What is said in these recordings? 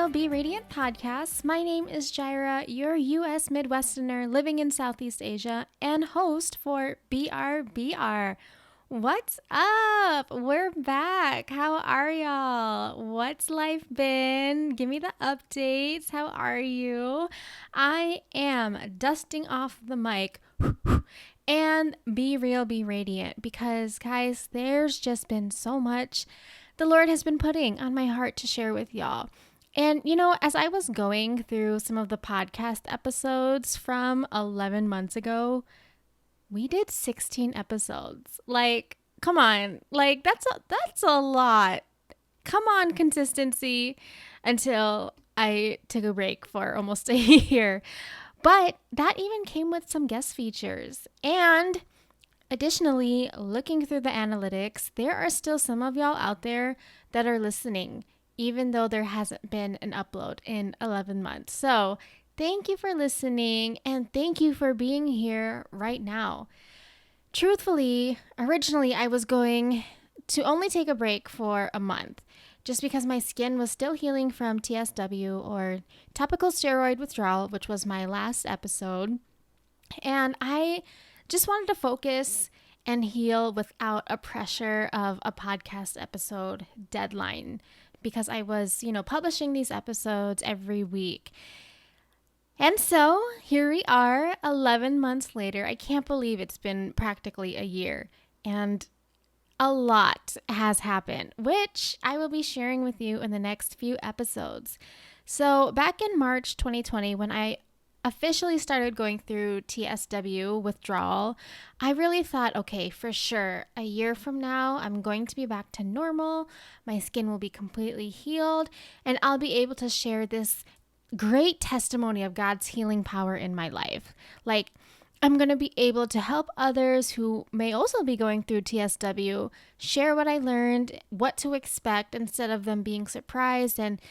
Real, Be Radiant podcast. My name is Jireh, your U.S. Midwesterner living in Southeast Asia and host for BRBR. What's up? We're back. How are y'all? What's life been? Give me the updates. How are you? I am dusting off the mic and Be Real, Be Radiant because, guys, there's just been so much the Lord has been putting on my heart to share with y'all. And, as I was going through some of the podcast episodes from 11 months ago, we did 16 episodes. Like, come on. Like, that's a lot. Come on, consistency, until I took a break for almost a year. But that even came with some guest features. And additionally, looking through the analytics, there are still some of y'all out there that are listening, even though there hasn't been an upload in 11 months. So thank you for listening and thank you for being here right now. Truthfully, originally I was going to only take a break for a month just because my skin was still healing from TSW, or topical steroid withdrawal, which was my last episode. And I just wanted to focus and heal without a pressure of a podcast episode deadline, because I was, publishing these episodes every week. And so here we are 11 months later. I can't believe it's been practically a year, and a lot has happened, which I will be sharing with you in the next few episodes. So back in March 2020, when I officially started going through TSW withdrawal, I really thought, okay, for sure, a year from now, I'm going to be back to normal. My skin will be completely healed, and I'll be able to share this great testimony of God's healing power in my life. Like, I'm going to be able to help others who may also be going through TSW share what I learned, what to expect, instead of them being surprised and,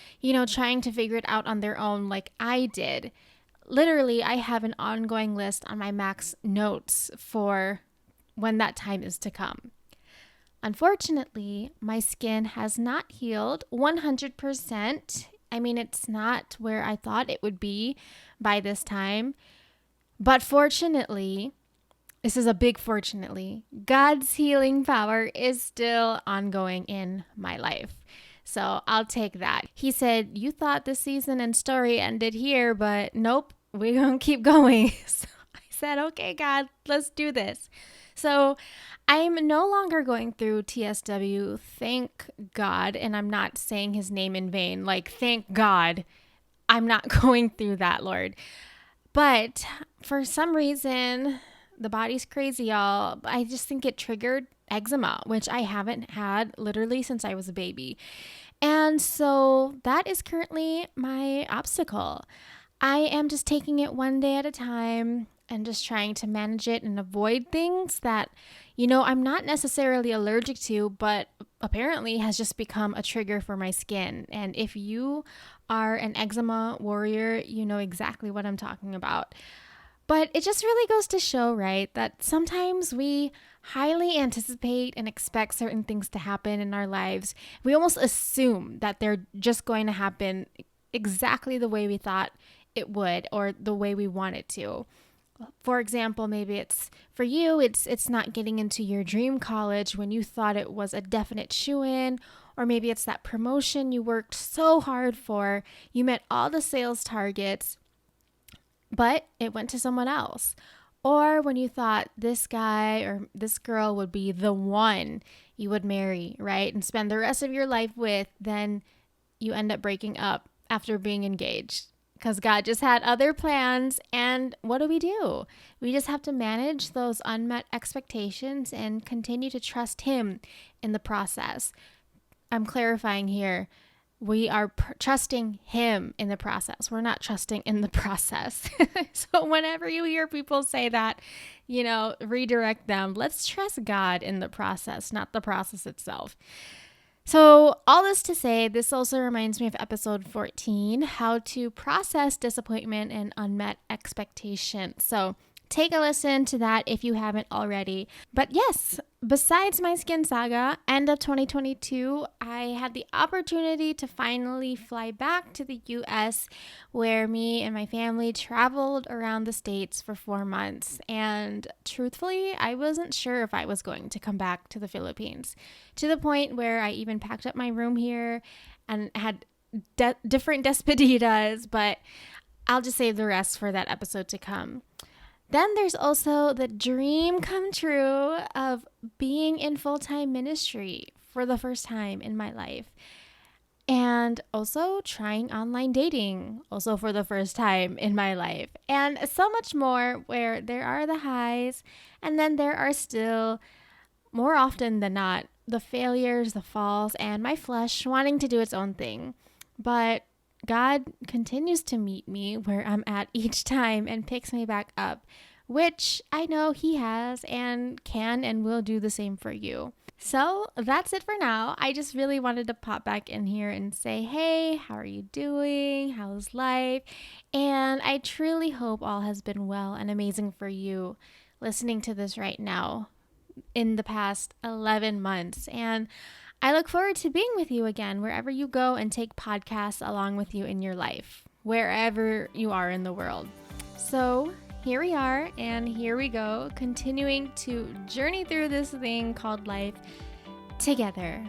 trying to figure it out on their own like I did. Literally, I have an ongoing list on my Max notes for when that time is to come. Unfortunately, my skin has not healed 100%. I mean, it's not where I thought it would be by this time. But fortunately, this is a big fortunately, God's healing power is still ongoing in my life. So I'll take that. He said, you thought this season and story ended here, but nope, we're going to keep going. So I said, okay, God, let's do this. So I'm no longer going through TSW, thank God. And I'm not saying his name in vain. Like, thank God I'm not going through that, Lord. But for some reason, the body's crazy, y'all. I just think it triggered eczema, which I haven't had literally since I was a baby. And so that is currently my obstacle. I am just taking it one day at a time and just trying to manage it and avoid things that, I'm not necessarily allergic to, but apparently has just become a trigger for my skin. And if you are an eczema warrior, you know exactly what I'm talking about. But it just really goes to show, right, that sometimes we highly anticipate and expect certain things to happen in our lives. We almost assume that they're just going to happen exactly the way we thought it would, or the way we want it to. For example, maybe it's for you, it's not getting into your dream college when you thought it was a definite shoo-in, or maybe it's that promotion you worked so hard for, you met all the sales targets, but it went to someone else. Or when you thought this guy or this girl would be the one you would marry, right, and spend the rest of your life with, then you end up breaking up after being engaged. Because God just had other plans, and what do? We just have to manage those unmet expectations and continue to trust Him in the process. I'm clarifying here. We are trusting Him in the process. We're not trusting in the process. So whenever you hear people say that, redirect them. Let's trust God in the process, not the process itself. So all this to say, this also reminds me of episode 14, how to process disappointment and unmet expectations. So take a listen to that if you haven't already. But yes, besides my skin saga, end of 2022, I had the opportunity to finally fly back to the US, where me and my family traveled around the States for 4 months. And truthfully, I wasn't sure if I was going to come back to the Philippines, to the point where I even packed up my room here and had different despedidas, but I'll just save the rest for that episode to come. Then there's also the dream come true of being in full-time ministry for the first time in my life. And also trying online dating, also for the first time in my life. And so much more, where there are the highs, and then there are still, more often than not, the failures, the falls, and my flesh wanting to do its own thing. But God continues to meet me where I'm at each time and picks me back up, which I know He has and can and will do the same for you. So that's it for now. I just really wanted to pop back in here and say, hey, how are you doing? How's life? And I truly hope all has been well and amazing for you listening to this right now in the past 11 months. And I look forward to being with you again wherever you go and take podcasts along with you in your life, wherever you are in the world. So here we are, and here we go, continuing to journey through this thing called life together.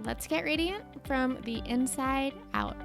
Let's get radiant from the inside out.